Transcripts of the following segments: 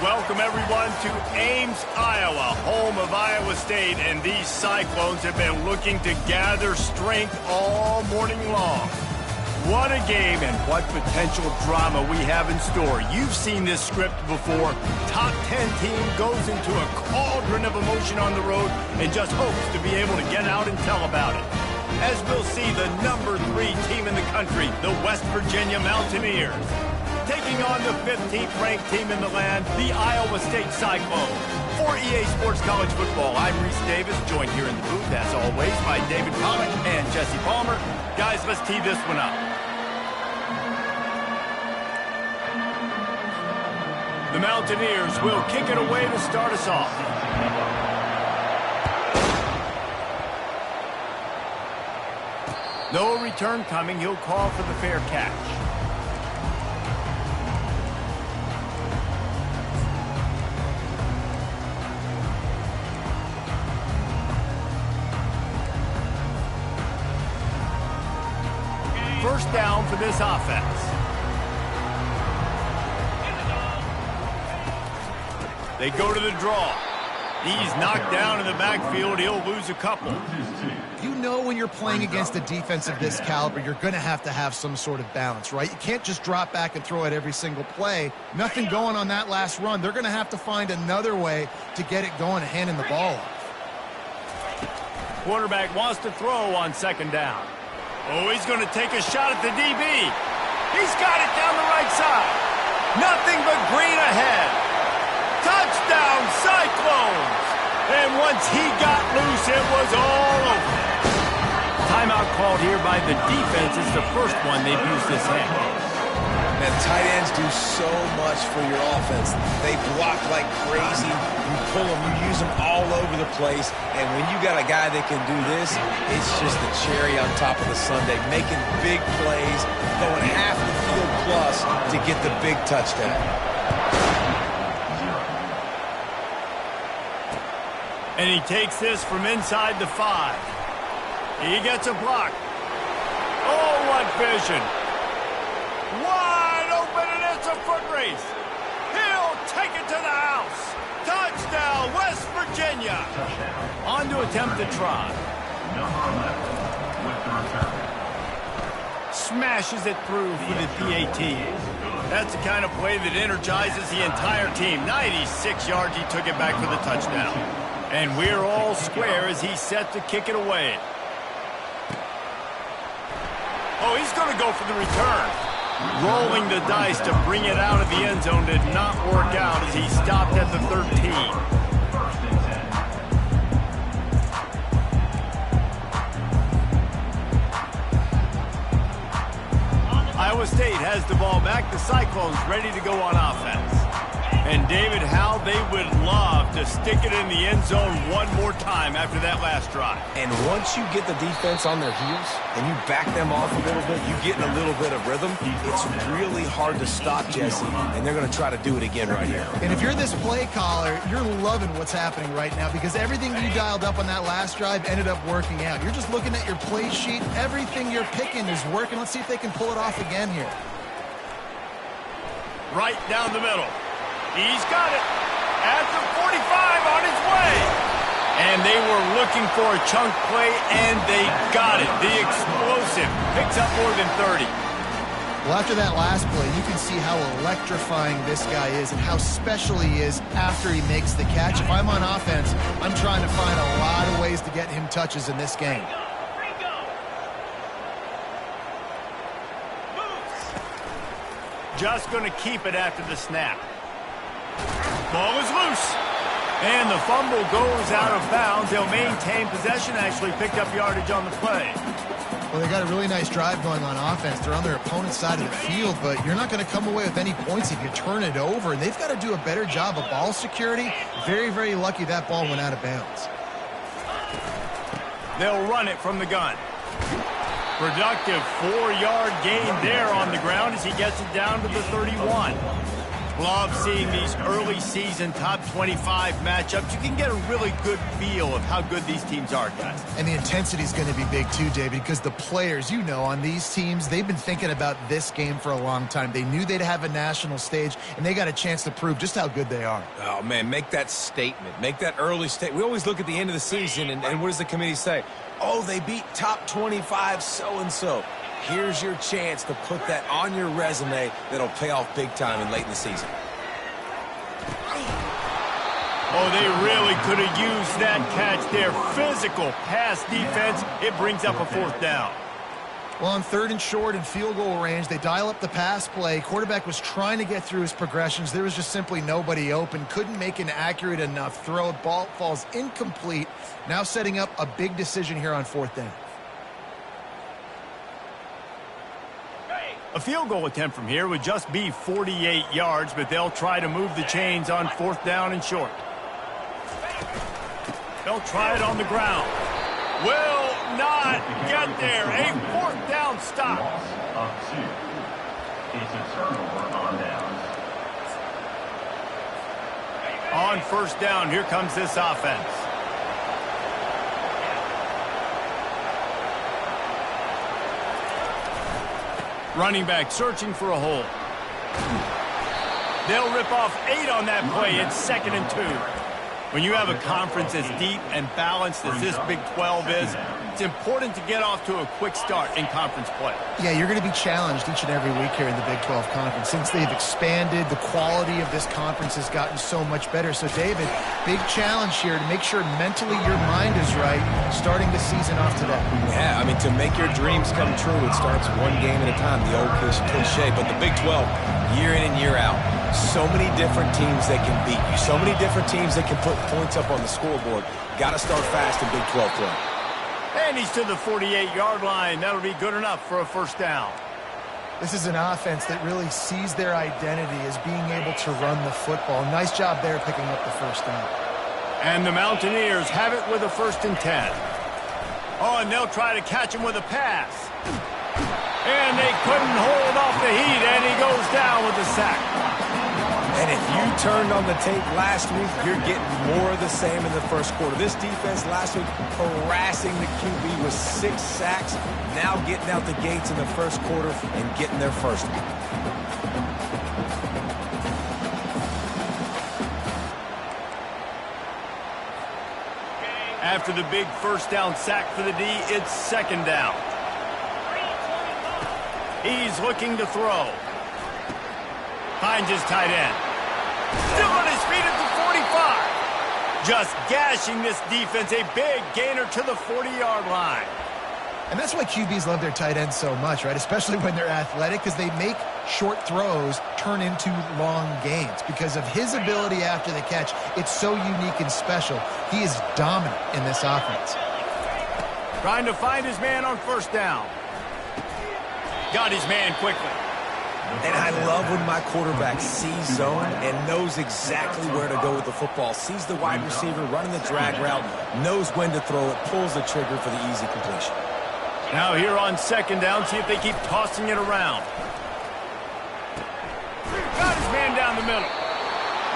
Welcome, everyone, to Ames, Iowa, home of Iowa State, and these Cyclones have been looking to gather strength all morning long. What a game and what potential drama we have in store. You've seen this script before. Top 10 team goes into a cauldron of emotion on the road and just hopes to be able to get out and tell about it. As we'll see, the number 3 team in the country, the West Virginia Mountaineers, taking on the 15th ranked team in the land, the Iowa State Cyclones. For EA Sports College Football, I'm Reese Davis, joined here in the booth, as always, by David Pollack and Jesse Palmer. Guys, let's tee this one up. The Mountaineers will kick it away to start us off. No return coming. He'll call for the fair catch. First down for this offense. They go to the draw. He's knocked down in the backfield. He'll lose a couple. You know when you're playing against a defense of this caliber, you're going to have some sort of balance, right? You can't just drop back and throw it every single play. Nothing going on that last run. They're going to have to find another way to get it going and handing the ball off. Quarterback wants to throw on second down. Oh, he's going to take a shot at the DB. He's got it down the right side. Nothing but green ahead. Touchdown, Cyclones! And once he got loose, it was all over. Timeout called here by the defense. It's the first one they've used this half. Man, tight ends do so much for your offense. They block like crazy. You pull them, you use them all over the place. And when you got a guy that can do this, it's just the cherry on top of the sundae, making big plays, going half the field plus to get the big touchdown. And he takes this from inside the 5. He gets a block. Oh, what vision. Wide open, and it's a foot race. He'll take it to the house. Touchdown, West Virginia. On to attempt the try. Smashes it through for the PAT. That's the kind of play that energizes the entire team. 96 yards, he took it back for the touchdown. And we're all square as he's set to kick it away. Oh, he's going to go for the return. Rolling the dice to bring it out of the end zone did not work out as he stopped at the 13. Iowa State has the ball back. The Cyclones ready to go on offense. And, David, how they would love to stick it in the end zone one more time after that last drive. And once you get the defense on their heels and you back them off a little bit, you get in a little bit of rhythm, it's really hard to stop, Jesse, and they're going to try to do it again right here. And if you're this play caller, you're loving what's happening right now because everything you dialed up on that last drive ended up working out. You're just looking at your play sheet. Everything you're picking is working. Let's see if they can pull it off again here. Right down the middle. He's got it at the 45 on his way. And they were looking for a chunk play, and they got it. The explosive picks up more than 30. Well, after that last play, you can see how electrifying this guy is and how special he is after he makes the catch. If I'm on offense, I'm trying to find a lot of ways to get him touches in this game. Just going to keep it after the snap. Ball is loose. And the fumble goes out of bounds. They'll maintain possession, actually picked up yardage on the play. Well, they got a really nice drive going on offense. They're on their opponent's side of the field, but you're not going to come away with any points if you turn it over. And they've got to do a better job of ball security. Very, very lucky that ball went out of bounds. They'll run it from the gun. Productive 4-yard gain there on the ground as he gets it down to the 31. Love seeing these early season top 25 matchups. You can get a really good feel of how good these teams are, guys. And the intensity is going to be big too, David, because the players, you know, on these teams, they've been thinking about this game for a long time. They knew they'd have a national stage, and they got a chance to prove just how good they are. Oh, man, make that statement. Make that early statement. We always look at the end of the season, and what does the committee say? Oh, they beat top 25 so-and-so. Here's your chance to put that on your resume that'll pay off big time and late in the season. Oh, they really could have used that catch there. Physical pass defense. It brings up a 4th down. Well, on 3rd and short and field goal range, they dial up the pass play. Quarterback was trying to get through his progressions. There was just simply nobody open. Couldn't make an accurate enough throw. Ball falls incomplete. Now setting up a big decision here on 4th down. A field goal attempt from here would just be 48 yards, but they'll try to move the chains on 4th down and short. They'll try it on the ground. Will not get there. A 4th down stop. Loss of 2. It's a turnover on downs. On 1st down, here comes this offense. Running back searching for a hole. They'll rip off 8 on that play. It's 2nd and 2. When you have a conference as deep and balanced as this Big 12 is, it's important to get off to a quick start in conference play. Yeah, you're going to be challenged each and every week here in the Big 12 Conference. Since they've expanded, the quality of this conference has gotten so much better. So, David, big challenge here to make sure mentally your mind is right starting the season off today. Yeah, I mean, to make your dreams come true, it starts one game at a time, the old cliche. But the Big 12, year in and year out, so many different teams that can beat you, so many different teams that can put points up on the scoreboard. Got to start fast in Big 12 play. And he's to the 48-yard line. That'll be good enough for a 1st down. This is an offense that really sees their identity as being able to run the football. Nice job there picking up the 1st down. And the Mountaineers have it with a 1st and 10. Oh, and they'll try to catch him with a pass. And they couldn't hold off the heat, and he goes down with a sack. And if you turned on the tape last week, you're getting more of the same in the 1st quarter. This defense last week harassing the QB with 6 sacks, now getting out the gates in the 1st quarter and getting their 1st one. After the big 1st down sack for the D, it's 2nd down. He's looking to throw. Finds his tight end. Still on his feet at the 45. Just gashing this defense. A big gainer to the 40-yard line. And that's why QBs love their tight ends so much, right? Especially when they're athletic, because they make short throws turn into long gains. Because of his ability after the catch, it's so unique and special. He is dominant in this offense. Trying to find his man on 1st down. Got his man quickly. And I love when my quarterback sees zone and knows exactly where to go with the football. Sees the wide receiver running the drag route, knows when to throw it, pulls the trigger for the easy completion. Now here on 2nd down, see if they keep tossing it around. Got his man down the middle.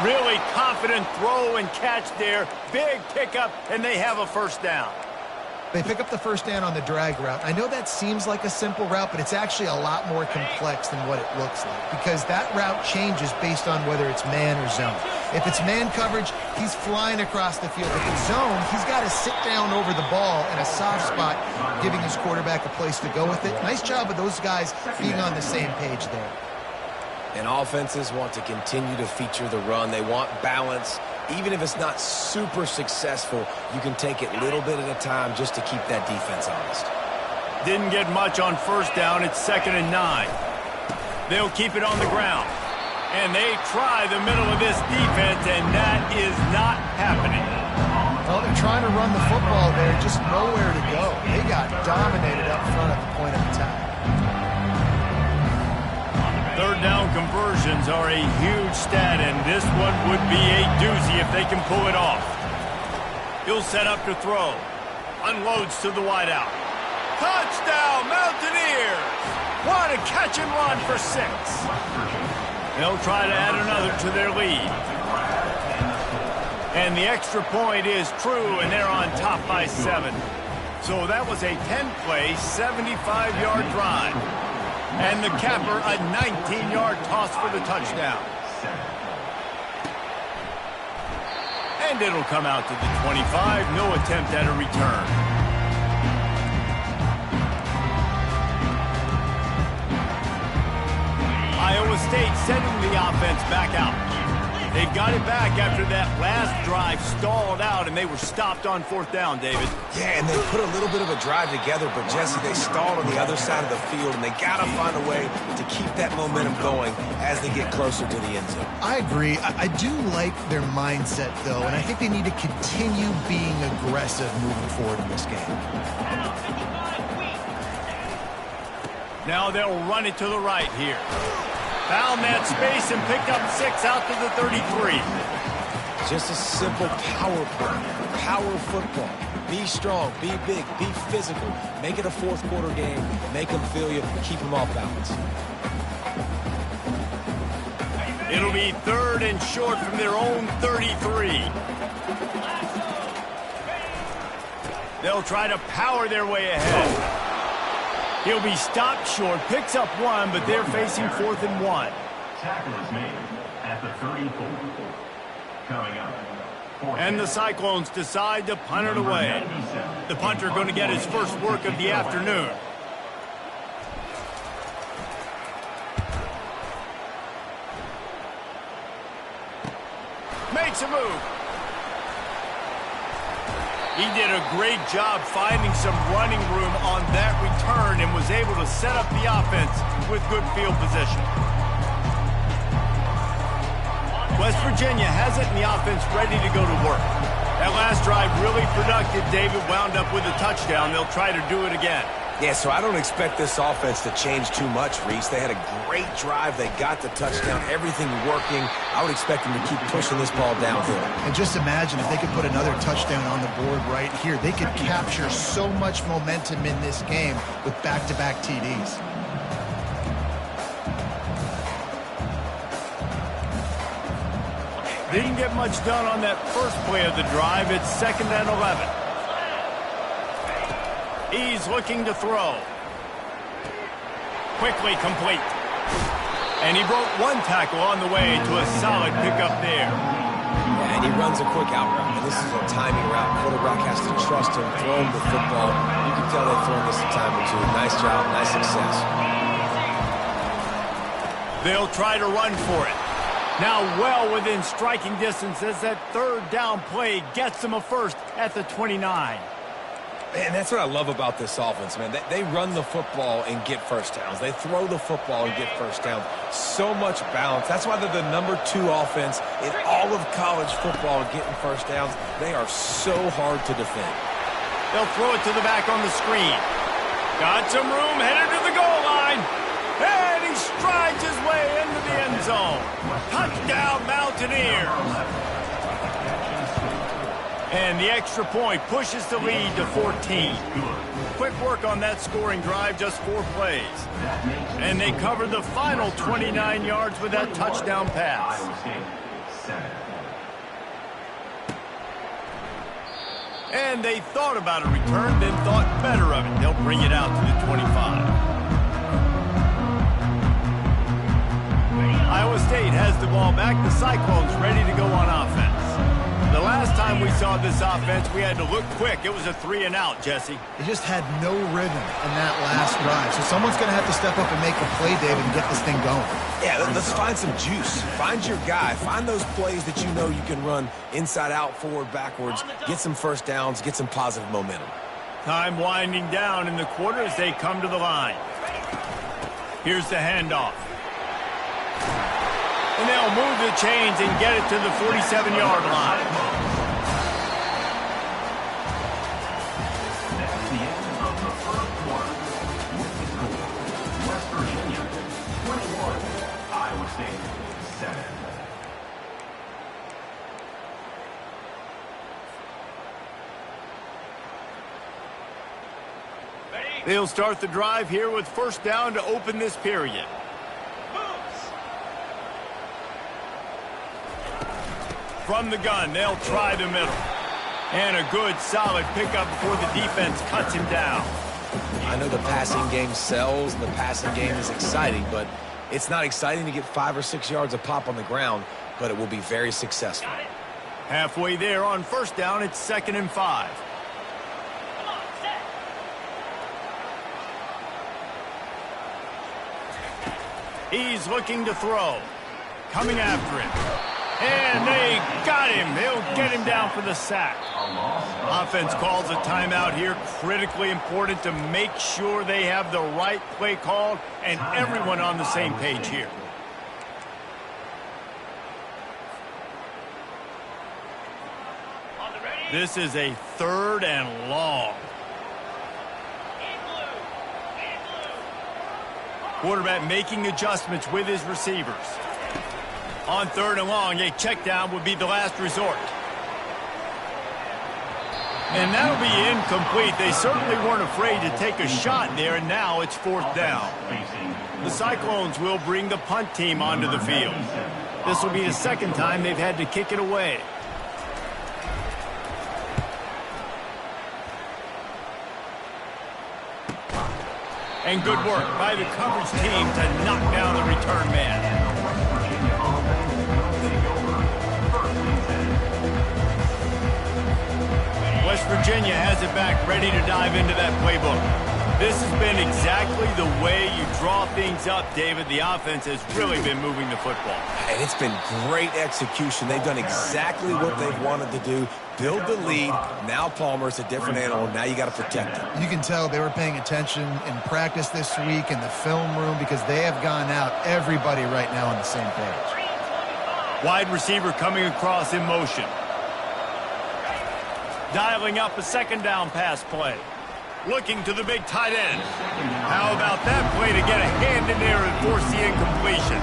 Really confident throw and catch there. Big pickup, and they have a 1st down. They pick up the 1st down on the drag route. I know that seems like a simple route, but it's actually a lot more complex than what it looks like because that route changes based on whether it's man or zone. If it's man coverage, he's flying across the field. If it's zone, he's got to sit down over the ball in a soft spot, giving his quarterback a place to go with it. Nice job of those guys being on the same page there. And offenses want to continue to feature the run. They want balance. Even if it's not super successful, you can take it little bit at a time just to keep that defense honest. Didn't get much on 1st down. It's 2nd and 9. They'll keep it on the ground. And they try the middle of this defense, and that is not happening. Well, they're trying to run the football there, just nowhere to go. They got dominated up front at the point of attack. 3rd down conversions are a huge stat, and this one would be a doozy if they can pull it off. He'll set up to throw. Unloads to the wideout. Touchdown, Mountaineers! What a catch and run for 6. They'll try to add another to their lead. And the extra point is true, and they're on top by 7. So that was a 10-play, 75-yard drive. And the capper, a 19-yard toss for the touchdown. And it'll come out to the 25. No attempt at a return. Iowa State sending the offense back out. They got it back after that last drive stalled out, and they were stopped on 4th down, David. Yeah, and they put a little bit of a drive together, but, Jesse, they stalled on the other side of the field, and they got to find a way to keep that momentum going as they get closer to the end zone. I agree. I do like their mindset, though, and I think they need to continue being aggressive moving forward in this game. Now they'll run it to the right here. Found that space and picked up 6 out to the 33. Just a simple power play, power football. Be strong, be big, be physical. Make it a fourth-quarter game. Make them feel you, keep them off balance. It'll be 3rd and short from their own 33. They'll try to power their way ahead. He'll be stopped short, picks up 1, but they're facing 4th and 1. Tackle is made at the 34. Coming up. And the Cyclones decide to punt it away. The punter going to get his first work of the afternoon. Makes a move. He did a great job finding some running room on that return and was able to set up the offense with good field position. West Virginia has it, and the offense ready to go to work. That last drive really productive. David wound up with a touchdown. They'll try to do it again. Yeah, so I don't expect this offense to change too much, Reese. They had a great drive. They got the touchdown, everything working. I would expect them to keep pushing this ball downhill. And just imagine if they could put another touchdown on the board right here. They could capture so much momentum in this game with back-to-back TDs. Didn't get much done on that first play of the drive. It's 2nd and 11. He's looking to throw. Quickly complete. And he broke 1 tackle on the way to a solid pickup there. Yeah, and he runs a quick out route. And this is a timing route. Quarterback has to trust him, throw him the football. You can tell they've thrown this a time or two. Nice job, nice success. They'll try to run for it. Now well within striking distance as that 3rd down play gets them a first at the 29. Man, that's what I love about this offense, man. They run the football and get first downs. They throw the football and get first downs. So much balance. That's why they're the #2 offense in all of college football getting first downs. They are so hard to defend. They'll throw it to the back on the screen. Got some room, headed to the goal line. And he strides his way into the end zone. Touchdown, Mountaineers. And the extra point pushes the lead to 14. Quick work on that scoring drive, just 4 plays. And they cover the final 29 yards with that touchdown pass. And they thought about a return, then thought better of it. They'll bring it out to the 25. Iowa State has the ball back. The Cyclones ready to go on offense. The last time we saw this offense, we had to look quick. It was a 3-and-out, Jesse. They just had no rhythm in that last drive. So someone's going to have to step up and make a play, David, and get this thing going. Yeah, let's find some juice. Find your guy. Find those plays that you know you can run inside out, forward, backwards. Get some first downs. Get some positive momentum. Time winding down in the quarter as they come to the line. Here's the handoff. And they'll move the chains and get it to the 47-yard line. That's the end of the first quarter. West Virginia, 21. Iowa State, 7. They'll start the drive here with first down to open this period. From the gun, they'll try the middle. And a good, solid pickup before the defense cuts him down. I know the passing game sells and the passing game is exciting, but it's not exciting to get 5 or 6 yards of pop on the ground, but it will be very successful. Halfway there on first down, it's 2nd and 5. He's looking to throw. Coming after him. And they got him. They'll get him down for the sack. Offense calls a timeout here. Critically important to make sure they have the right play called and everyone on the same page here. This is a 3rd and long. Quarterback making adjustments with his receivers. On 3rd and long, a check down would be the last resort. And that'll be incomplete. They certainly weren't afraid to take a shot there, and now it's 4th down. The Cyclones will bring the punt team onto the field. This will be the 2nd time they've had to kick it away. And good work by the coverage team to knock down the return man. West Virginia has it back, ready to dive into that playbook. This has been exactly the way you draw things up, David. The offense has really been moving the football. And it's been great execution. They've done exactly what they've wanted to do. Build the lead. Now Palmer's a different animal. Now you got to protect him. You can tell they were paying attention in practice this week in the film room because they have gone out, everybody right now on the same page. Wide receiver coming across in motion. Dialing up a 2nd down pass play. Looking to the big tight end. How about that play to get a hand in there and force the incompletion?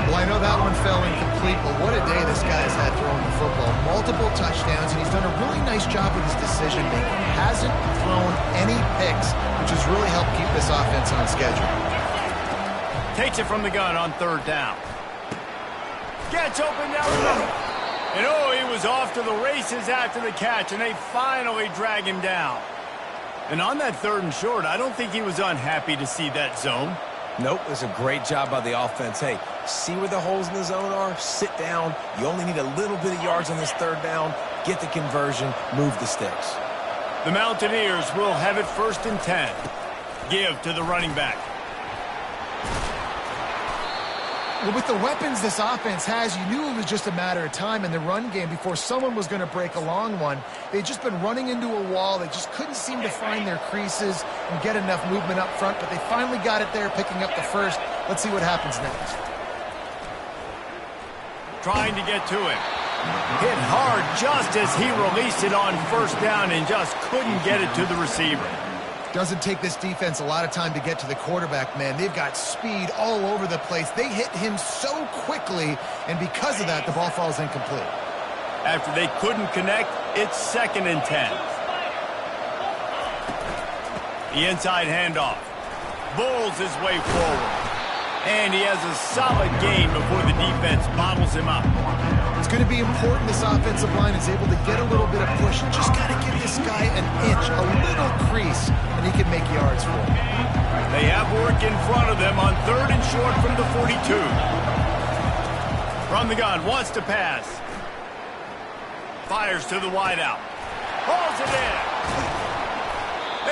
Well, I know that one fell incomplete, but what a day this guy has had throwing the football. Multiple touchdowns, and he's done a really nice job with his decision-making. Hasn't thrown any picks, which has really helped keep this offense on schedule. Takes it from the gun on 3rd down. Gets open down the middle. And oh, he was off to the races after the catch, and they finally drag him down. And on that 3rd and short, I don't think he was unhappy to see that zone. Nope, it was a great job by the offense. Hey, see where the holes in the zone are? Sit down. You only need a little bit of yards on this 3rd down. Get the conversion. Move the sticks. The Mountaineers will have it 1st and 10. Give to the running back. Well, with the weapons this offense has, you knew it was just a matter of time in the run game before someone was going to break a long one. They'd just been running into a wall. They just couldn't seem to find their creases and get enough movement up front, but they finally got it there, picking up the first. Let's see what happens next. Trying to get to him. Hit hard just as he released it on 1st down and just couldn't get it to the receiver. Doesn't take this defense a lot of time to get to the quarterback, man. They've got speed all over the place. They hit him so quickly, and because of that, the ball falls incomplete. After they couldn't connect, it's 2nd and 10. The inside handoff. Bowls his way forward. And he has a solid gain before the defense bottles him up. It's going to be important this offensive line is able to get a little bit of push. You just got to give this guy an inch, a little crease, and he can make yards for him. They have work in front of them on 3rd and short from the 42. From the gun, wants to pass. Fires to the wideout. Hauls it in.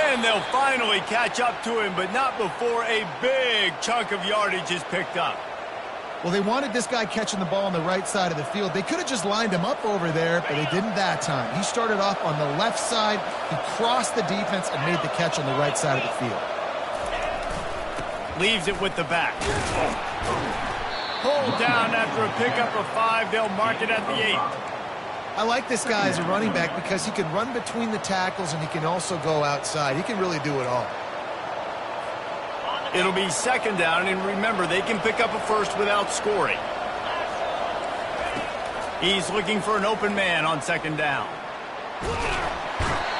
And they'll finally catch up to him, but not before a big chunk of yardage is picked up. Well, they wanted this guy catching the ball on the right side of the field. They could have just lined him up over there, but they didn't that time. He started off on the left side. He crossed the defense and made the catch on the right side of the field. Leaves it with the back. Pulled down after a pickup of 5. They'll mark it at the 8. I like this guy as a running back because he can run between the tackles and he can also go outside. He can really do it all. It'll be 2nd down, and remember, they can pick up a first without scoring. He's looking for an open man on 2nd down.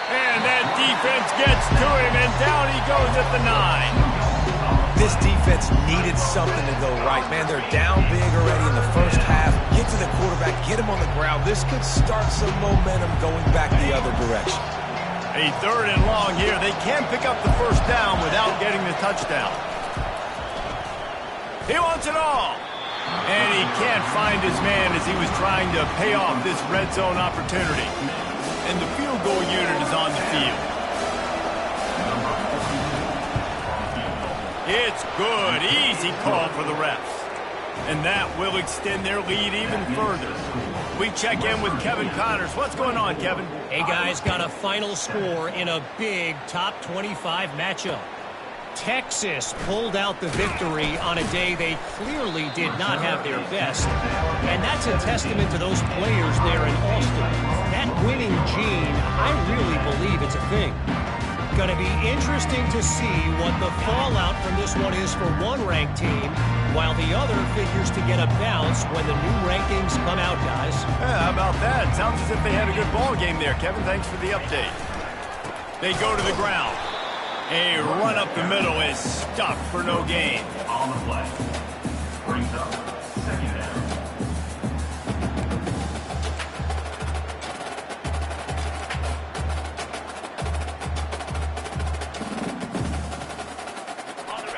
And that defense gets to him, and down he goes at the 9. This defense needed something to go right. Man, they're down big already in the first half. Get to the quarterback, get him on the ground. This could start some momentum going back the other direction. A 3rd and long here. They can pick up the first down without getting the touchdown. He wants it all. And he can't find his man as he was trying to pay off this red zone opportunity. And the field goal unit is on the field. It's good. Easy call for the refs. And that will extend their lead even further. We check in with Kevin Connors. What's going on, Kevin? Hey, guys, got a final score in a big top 25 matchup. Texas pulled out the victory on a day they clearly did not have their best. And that's a testament to those players there in Austin. That winning gene, I really believe it's a thing. Going to be interesting to see what the fallout from this one is for one ranked team, while the other figures to get a bounce when the new rankings come out, guys. Yeah, how about that? Sounds as if they had a good ball game there, Kevin. Thanks for the update. They go to the ground. A run up the middle is stuffed for no gain. On the play. Brings up 2nd down.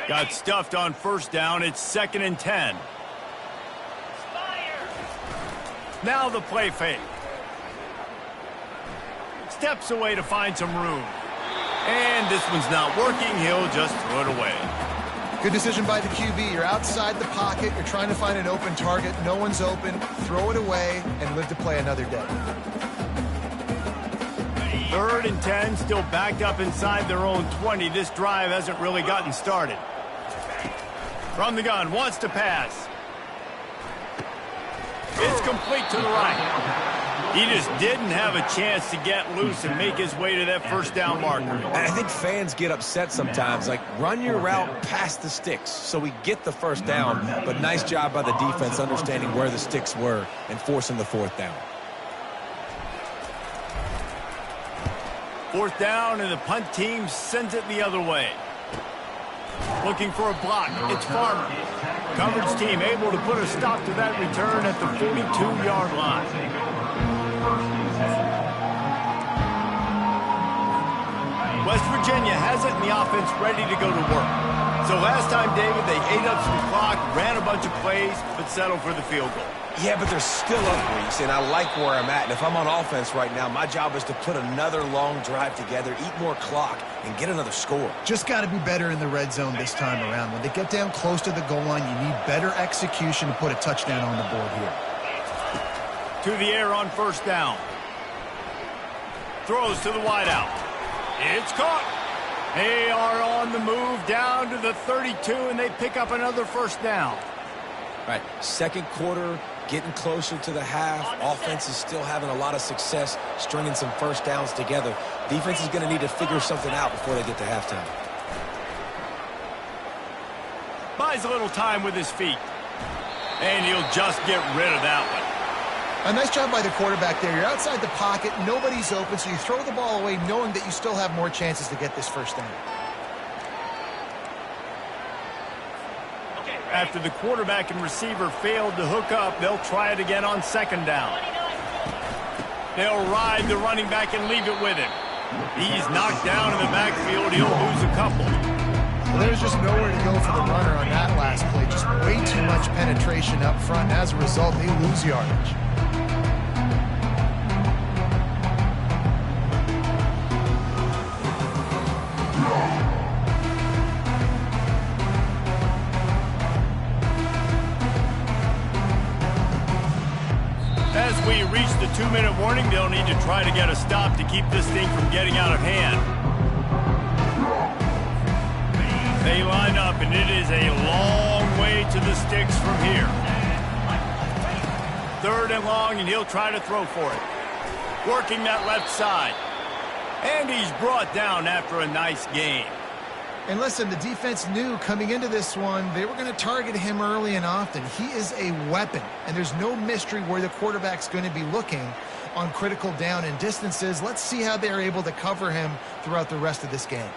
Got stuffed on 1st down. It's 2nd and 10. Now the play fake. Steps away to find some room. And this one's not working. He'll just throw it away. Good decision by the QB. You're outside the pocket. You're trying to find an open target. No one's open. Throw it away and live to play another day. 3rd and 10, still backed up inside their own 20. This drive hasn't really gotten started. From the gun, wants to pass. It's complete to the right. He just didn't have a chance to get loose and make his way to that 1st down marker. And I think fans get upset sometimes. Like, run your route past the sticks so we get the 1st down. But nice job by the defense understanding where the sticks were and forcing the 4th down. 4th down, and the punt team sends it the other way. Looking for a block. It's Palr. Coverage team able to put a stop to that return at the 42-yard line. West Virginia has it, and the offense ready to go to work. So last time, David, they ate up some clock, ran a bunch of plays, but settled for the field goal. Yeah, but they're still up, Reese, and I like where I'm at. And if I'm on offense right now, my job is to put another long drive together, eat more clock, and get another score. Just got to be better in the red zone this time around. When they get down close to the goal line, you need better execution to put a touchdown on the board here. To the air on 1st down. Throws to the wideout. It's caught. They are on the move down to the 32, and they pick up another 1st down. All right, 2nd quarter, getting closer to the half. Offense is still having a lot of success stringing some 1st downs together. Defense is going to need to figure something out before they get to halftime. Buys a little time with his feet. And he'll just get rid of that one. A nice job by the quarterback there. You're outside the pocket. Nobody's open, so you throw the ball away knowing that you still have more chances to get this 1st down. After the quarterback and receiver failed to hook up, they'll try it again on 2nd down. They'll ride the running back and leave it with him. He's knocked down in the backfield. He'll lose a couple. Well, there's just nowhere to go for the runner on that last play. Just way too much penetration up front. As a result, they lose yardage. As we reach the 2-minute warning, they'll need to try to get a stop to keep this thing from getting out of hand. They line up, and it is a long way to the sticks from here. 3rd and long, and he'll try to throw for it. Working that left side. And he's brought down after a nice gain. And listen, the defense knew coming into this one, they were going to target him early and often. He is a weapon, and there's no mystery where the quarterback's going to be looking on critical down and distances. Let's see how they're able to cover him throughout the rest of this game.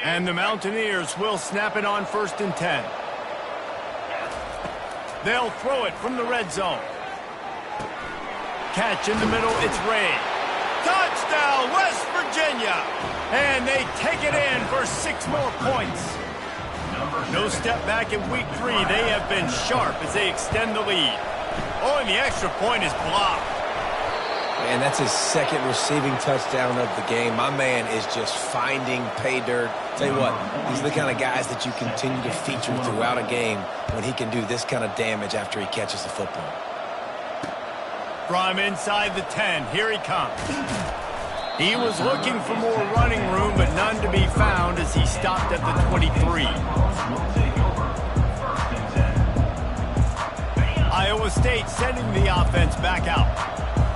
And the Mountaineers will snap it on 1st and 10. They'll throw it from the red zone. Catch in the middle, it's Ray. Touchdown, West Virginia! And they take it in for 6 more points. No step back in week 3. They have been sharp as they extend the lead. Oh, and the extra point is blocked. Man, that's his 2nd receiving touchdown of the game. My man is just finding pay dirt. Tell you what, these are the kind of guys that you continue to feature throughout a game when he can do this kind of damage after he catches the football. From inside the 10, here he comes. He was looking for more running room, but none to be found as he stopped at the 23. Iowa State sending the offense back out.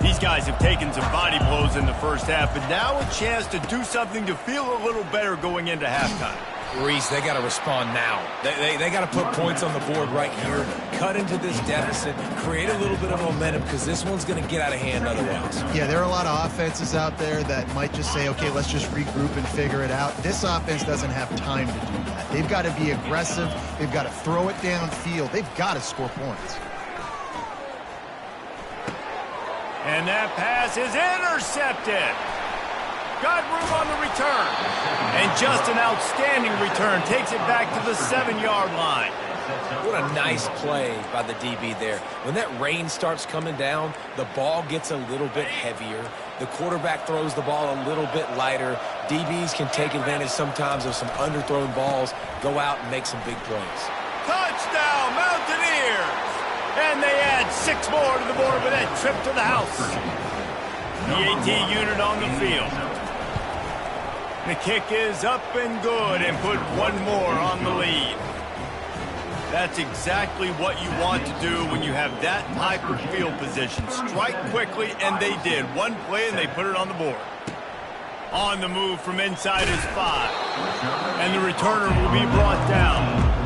These guys have taken some body blows in the first half, but now a chance to do something to feel a little better going into halftime. Reese, they got to respond now. They got to put points on the board right here, cut into this deficit, create a little bit of momentum because this one's going to get out of hand otherwise. Yeah, there are a lot of offenses out there that might just say, okay, let's just regroup and figure it out. This offense doesn't have time to do that. They've got to be aggressive. They've got to throw it downfield. They've got to score points. And that pass is intercepted. Got room on the return. And just an outstanding return. Takes it back to the 7-yard line. What a nice play by the DB there. When that rain starts coming down, the ball gets a little bit heavier. The quarterback throws the ball a little bit lighter. DBs can take advantage sometimes of some underthrown balls, go out and make some big plays. Touchdown, Mountaineers! And they add 6 more to the board with that trip to the house. The AT unit on the field. The kick is up and good and put 1 more on the lead. That's exactly what you want to do when you have that type of field position. Strike quickly, and they did. 1 play, and they put it on the board. On the move from inside is 5. And the returner will be brought down.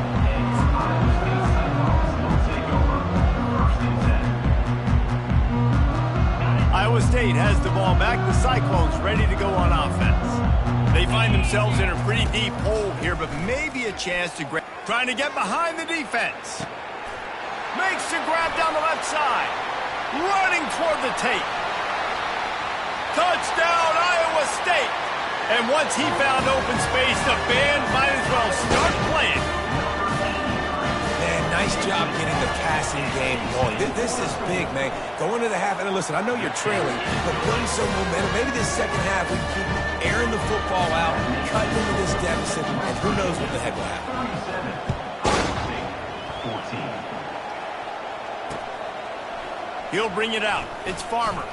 Iowa State has the ball back. The Cyclones ready to go on offense. They find themselves in a pretty deep hole here, but maybe a chance to grab. Trying to get behind the defense. Makes the grab down the left side. Running toward the tape. Touchdown, Iowa State. And once he found open space, the band might as well start playing. Man, nice job getting the passing game going. This is big, man. Going to the half, and listen, I know you're trailing, but building some momentum. Maybe this second half we can keep airing the football out, cutting into this deficit, and who knows what the heck will happen. He'll bring it out. It's Farmer.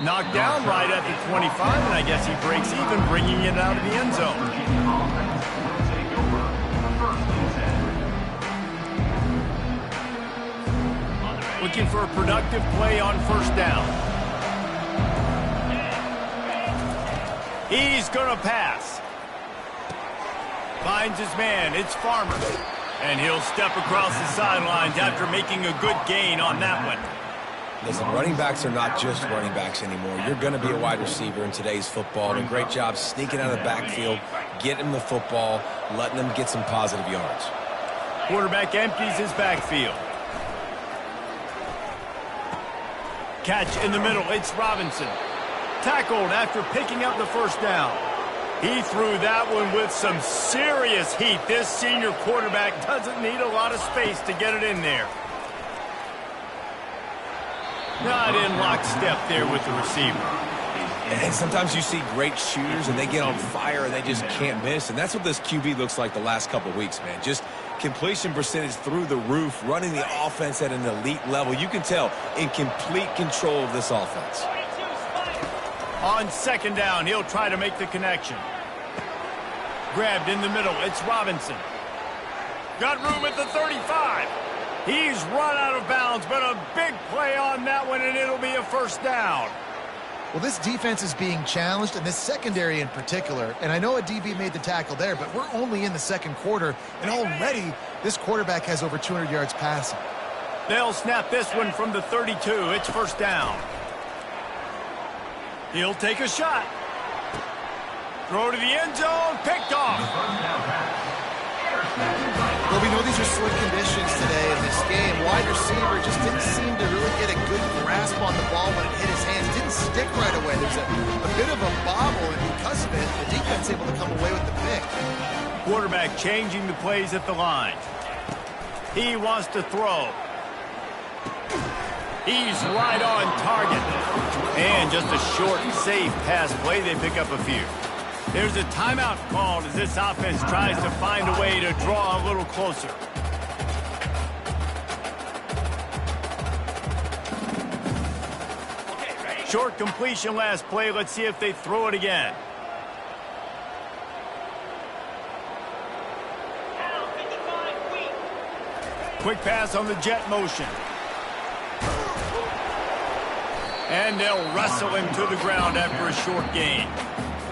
Knocked down right at the 25, and I guess he breaks even, bringing it out of the end zone. Looking for a productive play on 1st down. He's going to pass. Finds his man. It's Farmer. And he'll step across the sidelines after making a good gain on that one. Listen, running backs are not just running backs anymore. You're going to be a wide receiver in today's football. And a great job sneaking out of the backfield, getting the football, letting them get some positive yards. Quarterback empties his backfield. Catch in the middle. It's Robinson. Tackled after picking up the 1st down. He threw that one with some serious heat. This senior quarterback doesn't need a lot of space to get it in there. Not in lockstep there with the receiver. And sometimes you see great shooters and they get on fire and they just can't miss. And that's what this QB looks like the last couple of weeks, man. Just completion percentage through the roof, running the offense at an elite level. You can tell in complete control of this offense. On 2nd down, he'll try to make the connection. Grabbed in the middle. It's Robinson. Got room at the 35. He's run out of bounds, but a big play on that one, and it'll be a 1st down. Well, this defense is being challenged, and this secondary in particular. And I know a DB made the tackle there, but we're only in the 2nd quarter, and already this quarterback has over 200 yards passing. They'll snap this one from the 32. It's 1st down. He'll take a shot. Throw to the end zone, picked off. Well, we know these are slick conditions today in this game. Wide receiver just didn't seem to really get a good grasp on the ball when it hit his hands. Didn't stick right away. There's a bit of a bobble, and because of it, the defense able to come away with the pick. Quarterback changing the plays at the line. He wants to throw. He's right on target. And just a short, safe pass play. They pick up a few. There's a timeout called as this offense tries to find a way to draw a little closer. Short completion last play. Let's see if they throw it again. Quick pass on the jet motion. And they'll wrestle him to the ground after a short gain.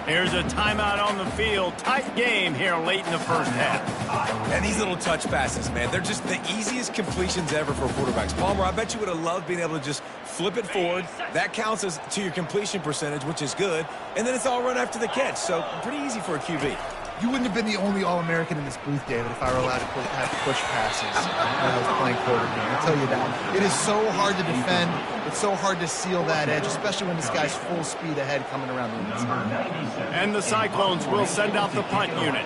Here's a timeout on the field. Tight game here late in the first half. And these little touch passes, man, they're just the easiest completions ever for quarterbacks. Palmer, I bet you would have loved being able to just flip it forward. That counts as to your completion percentage, which is good. And then it's all run after the catch. So pretty easy for a QB. You wouldn't have been the only All-American in this booth, David, if I were allowed to have push passes when I was playing quarterback. I'll tell you that. It is so hard to defend. It's so hard to seal that edge, especially when this guy's full speed ahead coming around the inside. And the Cyclones will send out the punt unit.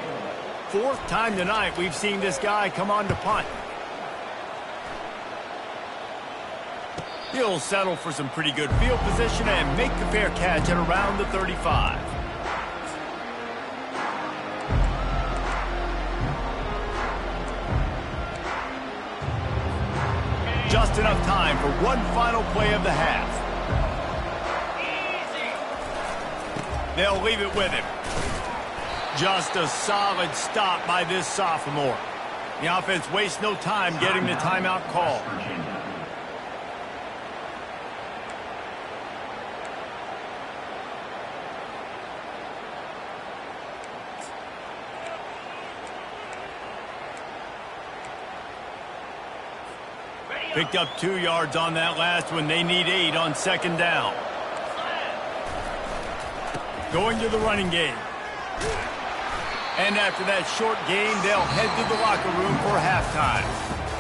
Fourth time tonight we've seen this guy come on to punt. He'll settle for some pretty good field position and make the fair catch at around the 35. Just enough time for one final play of the half. They'll leave it with him. Just a solid stop by this sophomore. The offense wastes no time getting the timeout call. Picked up 2 yards on that last one. They need 8 on second down. Going to the running game. And after that short game, they'll head to the locker room for halftime.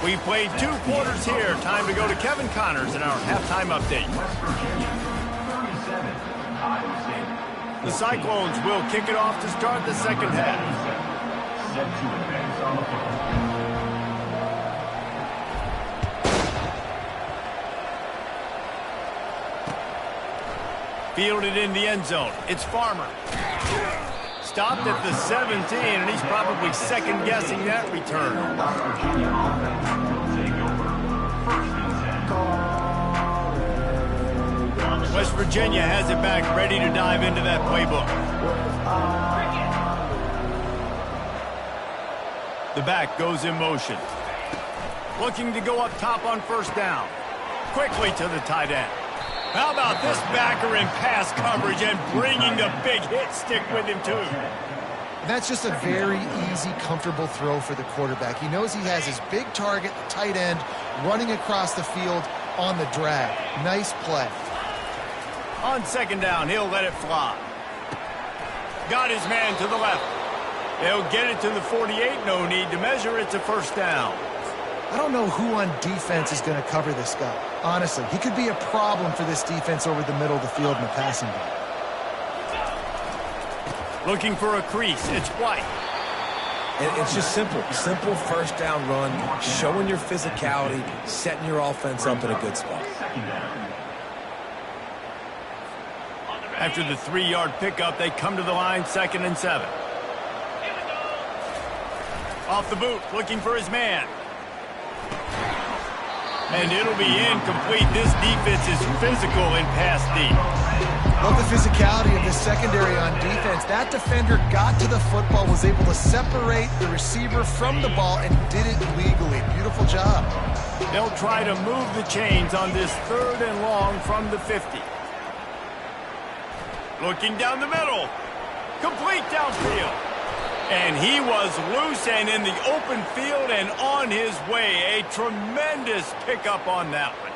We played 2 quarters here. Time to go to Kevin Connors in our halftime update. The Cyclones will kick it off to start the second half. Set to advance on the football. Fielded in the end zone. It's Farmer. Stopped at the 17, and he's probably second-guessing that return. West Virginia has it back, ready to dive into that playbook. The back goes in motion. Looking to go up top on first down. Quickly to the tight end. How about this backer in pass coverage and bringing the big hit stick with him, too? That's just a very easy, comfortable throw for the quarterback. He knows he has his big target, the tight end, running across the field on the drag. Nice play. On second down, he'll let it fly. Got his man to the left. They'll get it to the 48. No need to measure. It's a first down. I don't know who on defense is going to cover this guy. Honestly, he could be a problem for this defense over the middle of the field in the passing game. Looking for a crease. It's White. And it's just simple. Simple first down run, showing your physicality, setting your offense up in a good spot. After the 3-yard pickup, they come to the line, 2nd and 7. Off the boot, looking for his man. And it'll be incomplete. This defense is physical in pass deep. Love the physicality of this secondary on defense. That defender got to the football, was able to separate the receiver from the ball, and did it legally. Beautiful job. They'll try to move the chains on this 3rd and long from the 50. Looking down the middle. Complete downfield. And he was loose and in the open field and on his way. A tremendous pickup on that one.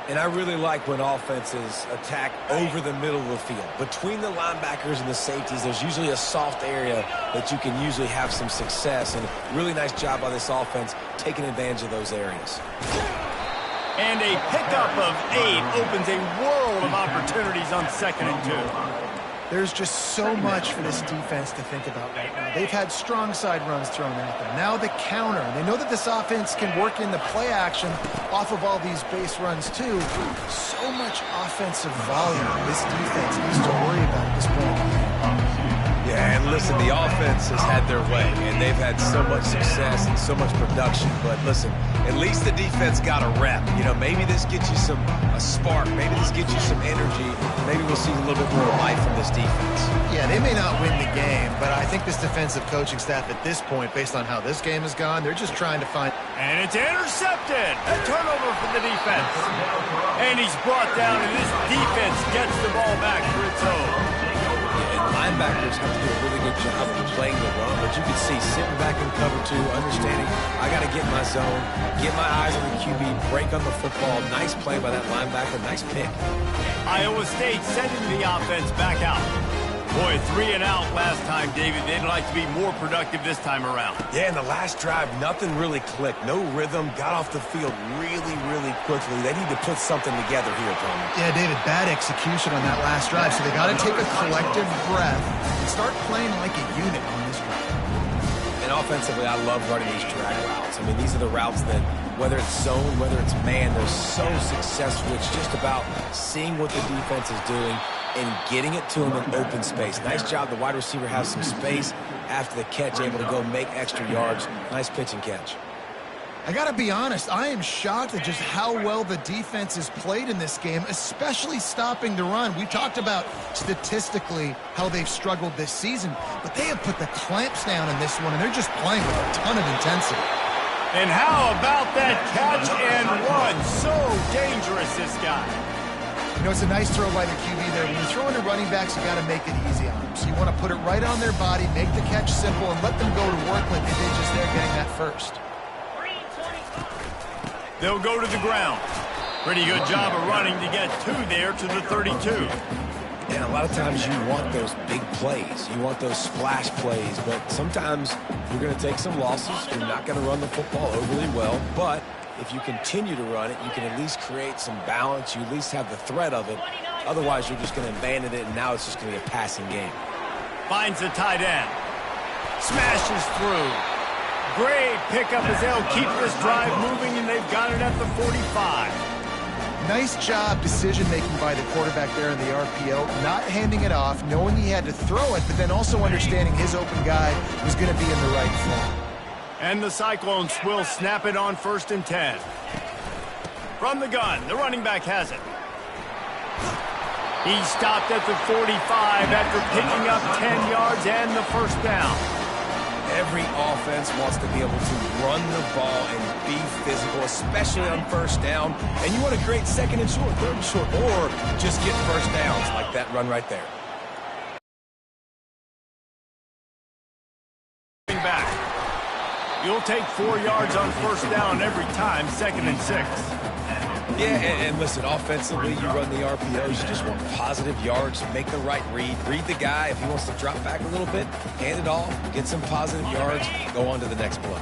And I really like when offenses attack over the middle of the field. Between the linebackers and the safeties, there's usually a soft area that you can usually have some success. And really nice job by this offense taking advantage of those areas. And a pickup of 8 opens a world of opportunities on 2nd and 2. There's just so much for this defense to think about right now. They've had strong side runs thrown at them. Now the counter. And they know that this offense can work in the play action off of all these base runs too. So much offensive volume this defense needs to worry about at this point. Yeah, and listen, the offense has had their way, and they've had so much success and so much production. But listen, at least the defense got a rep. You know, maybe this gets you a spark. Maybe this gets you some energy. Maybe we'll see a little bit more life from this defense. Yeah, they may not win the game, but I think this defensive coaching staff at this point, based on how this game has gone, they're just trying to find... And it's intercepted. A turnover for the defense. And he's brought down, and this defense gets the ball back for its own. Linebackers have to do a really good job of playing the run, but you can see sitting back in cover 2, understanding I got to get in my zone, get my eyes on the QB, break on the football. Nice play by that linebacker, nice pick. Iowa State sending the offense back out. Boy, 3 and out last time, David. They'd like to be more productive this time around. Yeah, in the last drive, nothing really clicked. No rhythm, got off the field really, really quickly. They need to put something together here, Tony. Yeah, David, bad execution on that last drive, so they got to take a collective breath and start playing like a unit on this drive. And offensively, I love running these drag routes. I mean, these are the routes that, whether it's zone, whether it's man, they're so successful. It's just about seeing what the defense is doing and getting it to him in open space. Nice job. The wide receiver has some space after the catch, able to go make extra yards. Nice pitch and catch. I got to be honest, I am shocked at just how well the defense has played in this game, especially stopping the run. We talked about statistically how they've struggled this season, but they have put the clamps down in this one, and they're just playing with a ton of intensity. And how about that catch and run? So dangerous, this guy. You know, it's a nice throw by the QB there. When you're throwing to running backs, you got to make it easy on them. So you want to put it right on their body, make the catch simple, and let them go to work like they did just there getting that first. They'll go to the ground. Pretty good job of running to get 2 there to the 32. And a lot of times you want those big plays. You want those splash plays. But sometimes you're going to take some losses. You're not going to run the football overly well. But if you continue to run it, you can at least create some balance. You at least have the threat of it. Otherwise, you're just going to abandon it, and now it's just going to be a passing game. Finds the tight end. Smashes through. Great pickup as they'll keep this drive moving, and they've got it at the 45. Nice job decision-making by the quarterback there in the RPO, not handing it off, knowing he had to throw it, but then also understanding his open guy was going to be in the right spot. And the Cyclones will snap it on 1st and 10. From the gun, the running back has it. He stopped at the 45 after picking up 10 yards and the first down. Every offense wants to be able to run the ball and be physical, especially on 1st down. And you want to create 2nd and short, 3rd and short, or just get 1st downs like that run right there. Back. You'll take 4 yards on 1st down every time, 2nd and 6. Yeah, and listen, offensively, you run the RPOs. You just want positive yards, make the right read the guy. If he wants to drop back a little bit, hand it off, get some positive yards, go on to the next play.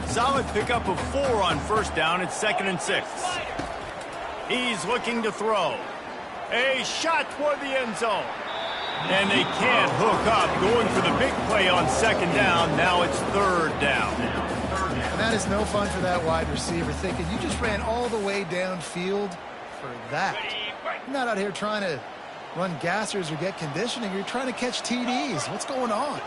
Solid pickup of 4 on 1st down. It's 2nd and 6. He's looking to throw. A shot toward the end zone. And they can't hook up, going for the big play on 2nd down. Now it's 3rd down. And that is no fun for that wide receiver, thinking you just ran all the way downfield for that. You're not out here trying to run gassers or get conditioning. You're trying to catch TDs. What's going on?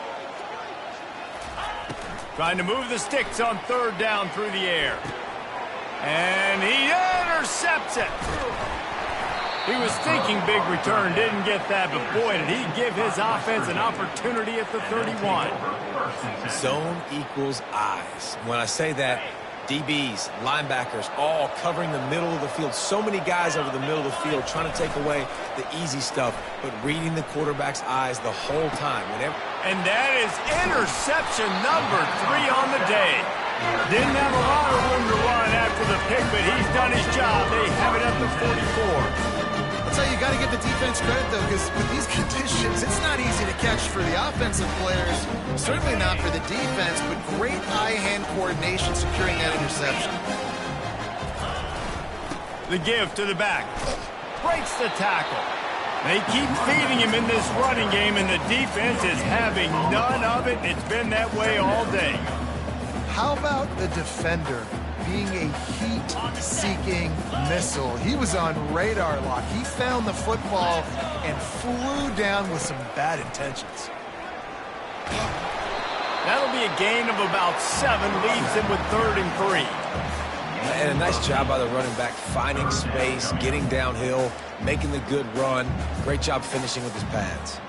Trying to move the sticks on 3rd down through the air. And he intercepts it. He was thinking big return, didn't get that, but boy, did he give his offense an opportunity at the 31. Zone equals eyes. When I say that, DBs, linebackers, all covering the middle of the field. So many guys over the middle of the field trying to take away the easy stuff, but reading the quarterback's eyes the whole time. And that is interception number 3 on the day. Didn't have a lot of room to run after the pick, but he's done his job. They have it up to 44. I'll tell you, you got to give the defense credit, though, because with these conditions, it's not easy to catch for the offensive players. Certainly not for the defense, but great eye-hand coordination securing that interception. The give to the back. Breaks the tackle. They keep feeding him in this running game, and the defense is having none of it. It's been that way all day. How about the defender being a heat-seeking missile? He was on radar lock. He found the football and flew down with some bad intentions. That'll be a gain of about 7, leaves him with 3rd and 3. And a nice job by the running back, finding space, getting downhill, making the good run. Great job finishing with his pads.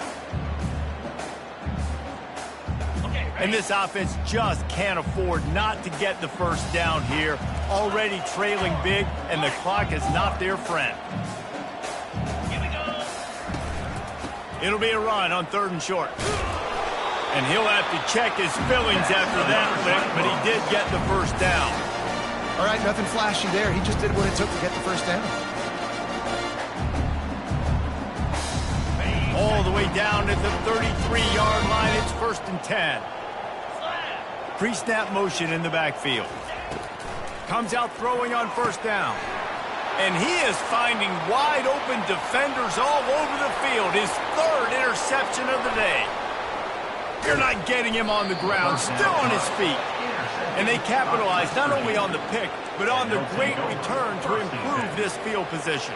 And this offense just can't afford not to get the first down here. Already trailing big, and the clock is not their friend. It'll be a run on 3rd and short. And he'll have to check his fillings after that lick, but he did get the first down. All right, nothing flashy there. He just did what it took to get the first down. All the way down to the 33-yard line. It's 1st and 10. Pre-snap motion in the backfield. Comes out throwing on 1st down. And he is finding wide-open defenders all over the field. His 3rd interception of the day. You're not getting him on the ground, still on his feet. And they capitalize not only on the pick, but on the great return to improve this field position.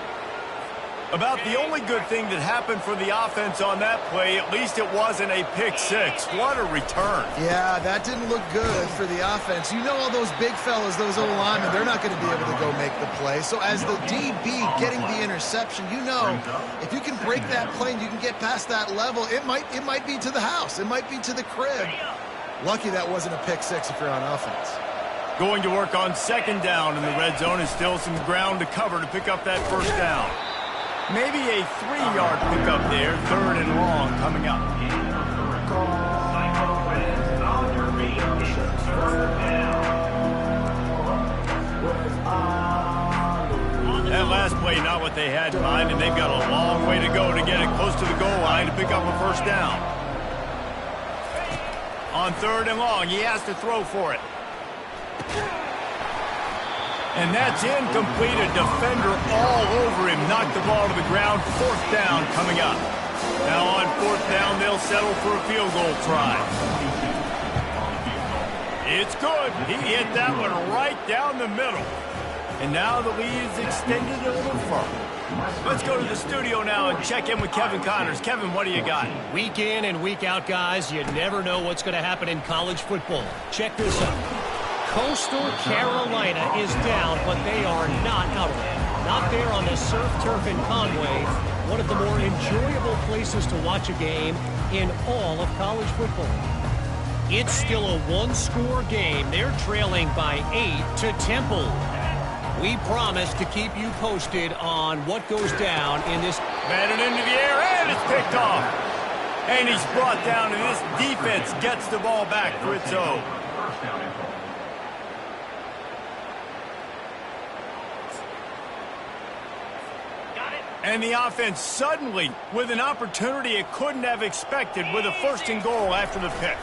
About the only good thing that happened for the offense on that play, at least it wasn't a pick 6. What a return. Yeah, that didn't look good for the offense. You know all those big fellas, those old linemen, they're not going to be able to go make the play. So as the DB getting the interception, you know, if you can break that play and you can get past that level, it might be to the house. It might be to the crib. Lucky that wasn't a pick 6 if you're on offense. Going to work on 2nd down in the red zone, and still some ground to cover to pick up that first down. Maybe a 3-yard pickup there, 3rd and long coming up. That last play, not what they had in mind, and they've got a long way to go to get it close to the goal line to pick up a first down. On 3rd and long, he has to throw for it. And that's incomplete. A defender all over him. Knocked the ball to the ground. 4th down coming up. Now on 4th down, they'll settle for a field goal try. It's good. He hit that one right down the middle. And now the lead is extended a little further. Let's go to the studio now and check in with Kevin Connors. Kevin, what do you got? Week in and week out, guys, you never know what's going to happen in college football. Check this out. Coastal Carolina is down, but they are not out of it. Not there on the surf turf in Conway, one of the more enjoyable places to watch a game in all of college football. It's still a 1-score game. They're trailing by 8 to Temple. We promise to keep you posted on what goes down in this. Batted into the air, and it's picked off. And he's brought down, and this defense gets the ball back for its own. And the offense suddenly with an opportunity it couldn't have expected with a 1st and goal after the pick.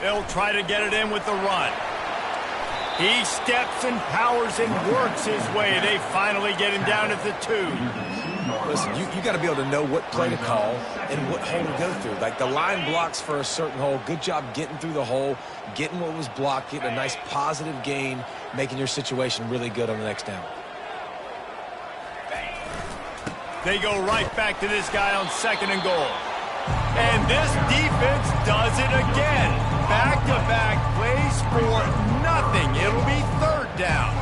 They'll try to get it in with the run. He steps and powers and works his way. They finally get him down at the 2. Listen, you got to be able to know what play to call and what hole to go through. Like the line blocks for a certain hole. Good job getting through the hole, getting what was blocked, getting a nice positive gain, making your situation really good on the next down. They go right back to this guy on 2nd and goal. And this defense does it again. Back-to-back plays for nothing. It'll be 3rd down.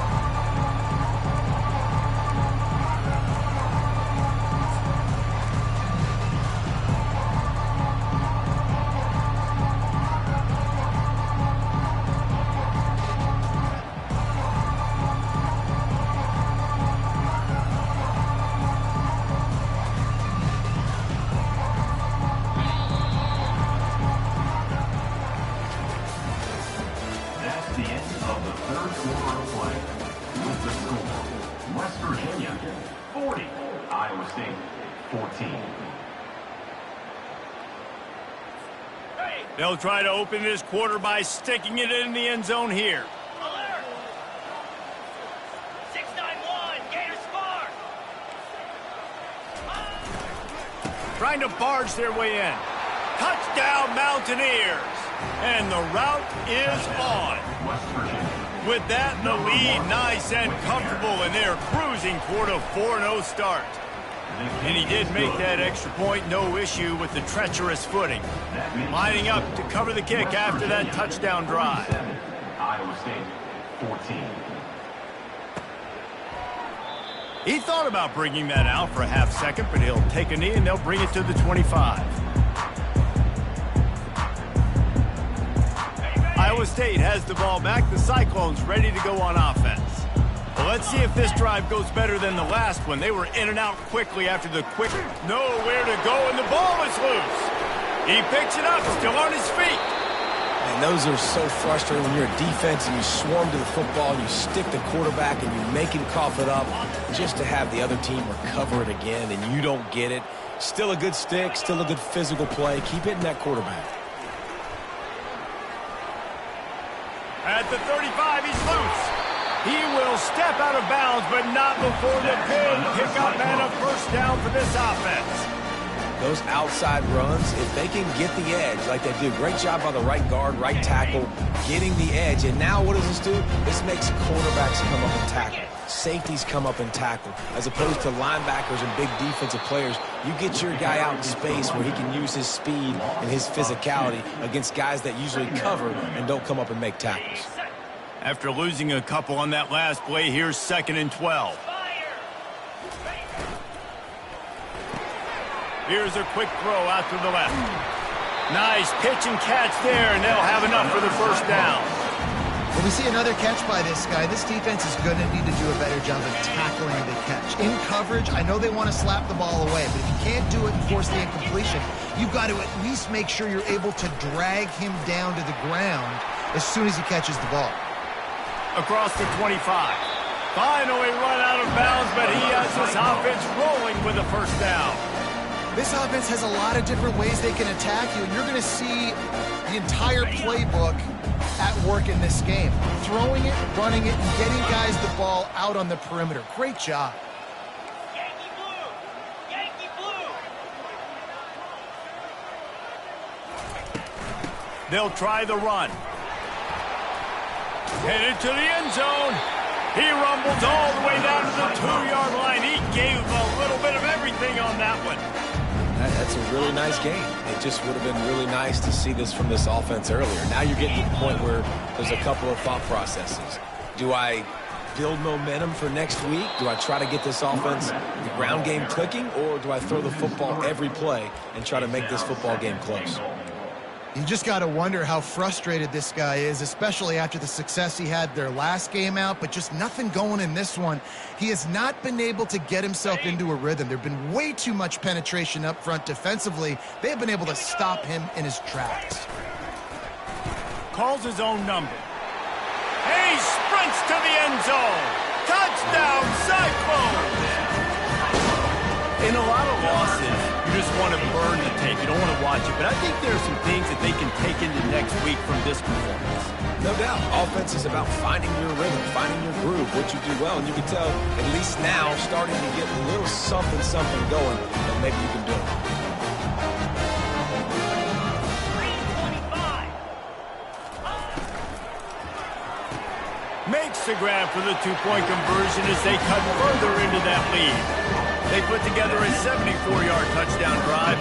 State, 14. They'll try to open this quarter by sticking it in the end zone here. Palr. 691, Gators Spark. Trying to barge their way in. Touchdown, Mountaineers. And the route is on. West Virginia. With that in the lead, nice and comfortable, and they're cruising toward a 4-0 start. And he did make that extra point, no issue with the treacherous footing. Lining up to cover the kick after that touchdown drive. Iowa State, 14. He thought about bringing that out for a half second, but he'll take a knee and they'll bring it to the 25. Iowa State has the ball back. The Cyclones ready to go on offense. Well, let's see if this drive goes better than the last one. They were in and out quickly after the quick. Nowhere to go, and the ball is loose. He picks it up, still on his feet. And those are so frustrating when you're a defense and you swarm to the football, you stick the quarterback, and you make him cough it up just to have the other team recover it again, and you don't get it. Still a good stick, still a good physical play. Keep hitting that quarterback. At the 35, he's loose. He will step out of bounds, but not before the big pickup and a first down for this offense. Those outside runs, if they can get the edge like they do, great job by the right guard, right tackle, getting the edge. And now what does this do? This makes quarterbacks come up and tackle. Safeties come up and tackle. As opposed to linebackers and big defensive players, you get your guy out in space where he can use his speed and his physicality against guys that usually cover and don't come up and make tackles. After losing a couple on that last play, here's 2nd and 12. Here's a quick throw out to the left. Nice pitch and catch there, and they'll have enough for the first down. When we see another catch by this guy, this defense is going to need to do a better job of tackling the catch. In coverage, I know they want to slap the ball away, but if you can't do it and force the incompletion, you've got to at least make sure you're able to drag him down to the ground as soon as he catches the ball. Across the 25. Finally run out of bounds, but he has his offense rolling with a first down. This offense has a lot of different ways they can attack you, and you're going to see the entire playbook at work in this game. Throwing it, running it, and getting guys the ball out on the perimeter. Great job. Yankee blue! Yankee blue! They'll try the run. Headed to the end zone. He rumbles all the way down to the 2-yard line. He gave a little bit of everything on that one. That's a really nice game. It just would have been really nice to see this from this offense earlier. Now you're getting to the point where there's a couple of thought processes. Do I build momentum for next week? Do I try to get this offense, the ground game clicking, or do I throw the football every play and try to make this football game close? You just got to wonder how frustrated this guy is, especially after the success he had their last game out, but just nothing going in this one. He has not been able to get himself into a rhythm. There have been way too much penetration up front defensively. They have been able to stop him in his tracks. Calls his own number. And he sprints to the end zone. Touchdown, Cyclones! In a lot of losses, you just want to burn the tape. You don't want to watch it. But I think there are some things that they can take into next week from this performance. No doubt. Offense is about finding your rhythm, finding your groove, what you do well. And you can tell, at least now, starting to get a little something going that maybe you can do it. 325. Makes the grab for the two-point conversion as they cut further into that lead. They put together a 74-yard touchdown drive,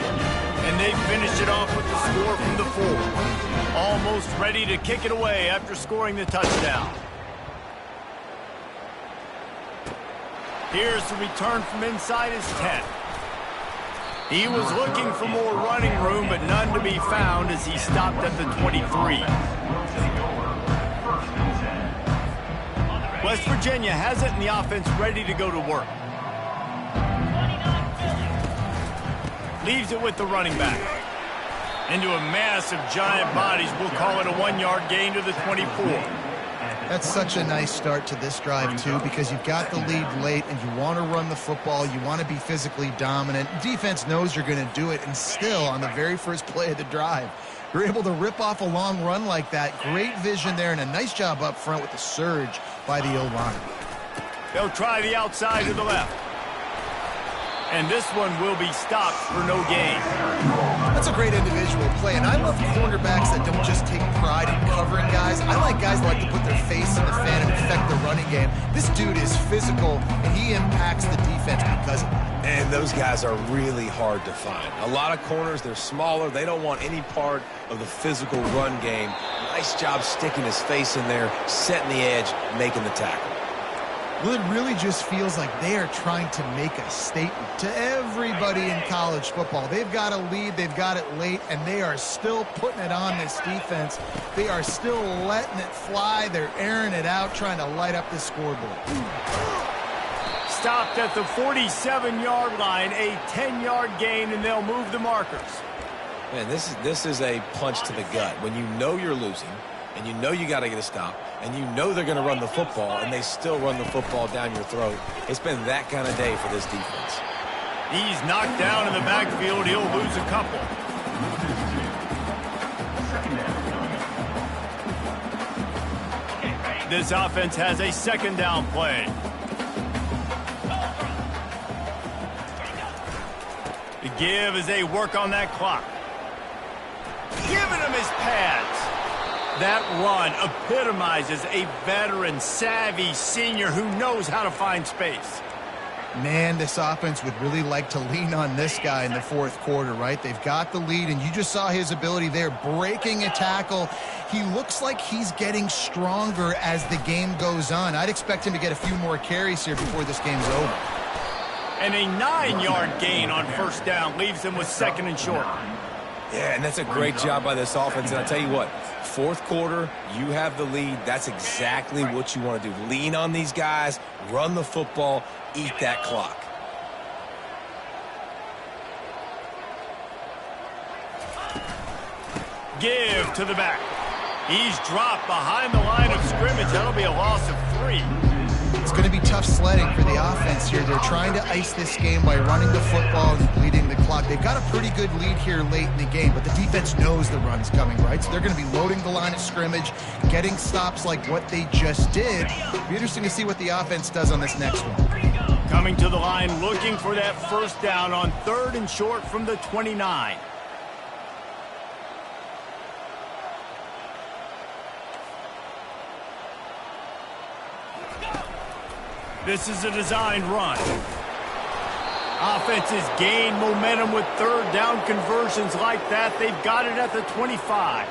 and they finished it off with the score from the 4. Almost ready to kick it away after scoring the touchdown. Here's the return from inside his 10. He was looking for more running room, but none to be found as he stopped at the 23. West Virginia has it, and the offense ready to go to work. Leaves it with the running back. Into a mass of giant bodies. We'll call it a 1-yard gain to the 24. That's such a nice start to this drive, too, because you've got the lead late and you want to run the football. You want to be physically dominant. Defense knows you're going to do it, and still, on the very first play of the drive, you're able to rip off a long run like that. Great vision there, and a nice job up front with the surge by the O-line. They'll try the outside to the left. And this one will be stopped for no gain. That's a great individual play, and I love cornerbacks that don't just take pride in covering guys. I like guys that like to put their face in the fan and affect the running game. This dude is physical, and he impacts the defense because of it. And those guys are really hard to find. A lot of corners, they're smaller. They don't want any part of the physical run game. Nice job sticking his face in there, setting the edge, making the tackle. Well, it really just feels like they are trying to make a statement to everybody in college football. They've got a lead, they've got it late, and they are still putting it on this defense. They are still letting it fly. They're airing it out, trying to light up the scoreboard. Stopped at the 47-yard line, a 10-yard gain, and they'll move the markers. Man, this is a punch to the gut. When you know you're losing, and you know you got to get a stop, and you know they're going to run the football, and they still run the football down your throat. It's been that kind of day for this defense. He's knocked down in the backfield. He'll lose a couple. This offense has a second down play. The give as they work on that clock. Giving him his pads. That run epitomizes a veteran, savvy senior who knows how to find space. Man, this offense would really like to lean on this guy in the fourth quarter, right? They've got the lead, and you just saw his ability there, breaking a tackle. He looks like he's getting stronger as the game goes on. I'd expect him to get a few more carries here before this game's over. And a 9-yard gain on first down leaves them with second and short. Yeah, and that's a great job by this offense. And I'll tell you what, fourth quarter, you have the lead. That's exactly what you want to do. Lean on these guys, run the football, eat that clock. Give to the back. He's dropped behind the line of scrimmage. That'll be a loss of 3. It's going to be tough sledding for the offense here. They're trying to ice this game by running the football and bleeding the clock. They've got a pretty good lead here late in the game, but the defense knows the run's coming, right? So they're going to be loading the line of scrimmage, getting stops like what they just did. It'll be interesting to see what the offense does on this next one. Coming to the line, looking for that first down on third and short from the 29. This is a designed run. Offenses gain momentum with third down conversions like that. They've got it at the 25.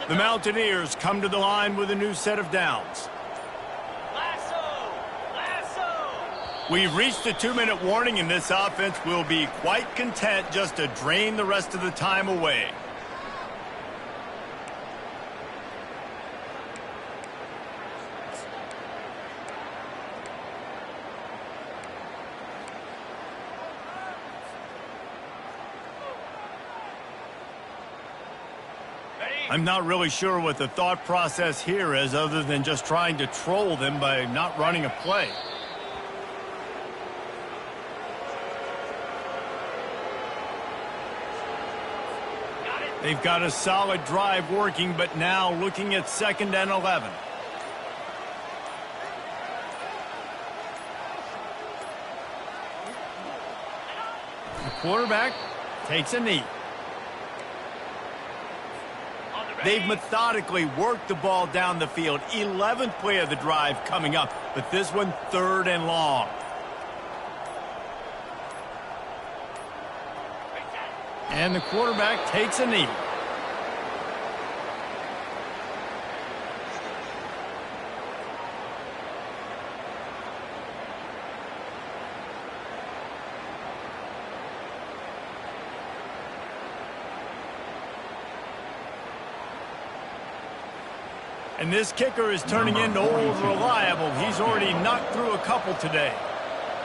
The Mountaineers come to the line with a new set of downs. We've reached the 2-minute warning, and this offense will be quite content just to drain the rest of the time away. I'm not really sure what the thought process here is other than just trying to troll them by not running a play. They've got a solid drive working, but now looking at 2nd and 11. The quarterback takes a knee. They've methodically worked the ball down the field. 11th play of the drive coming up, but this one 3rd and long. And the quarterback takes a knee. And this kicker is turning into old reliable. He's already knocked through a couple today.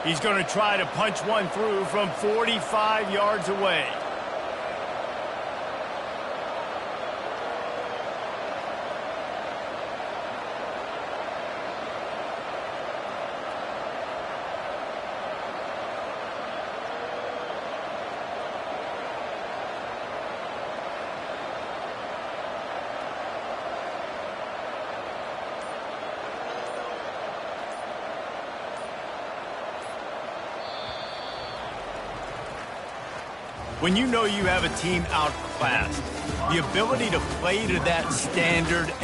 He's going to try to punch one through from 45 yards away. When you know you have a team outclassed, the ability to play to that standard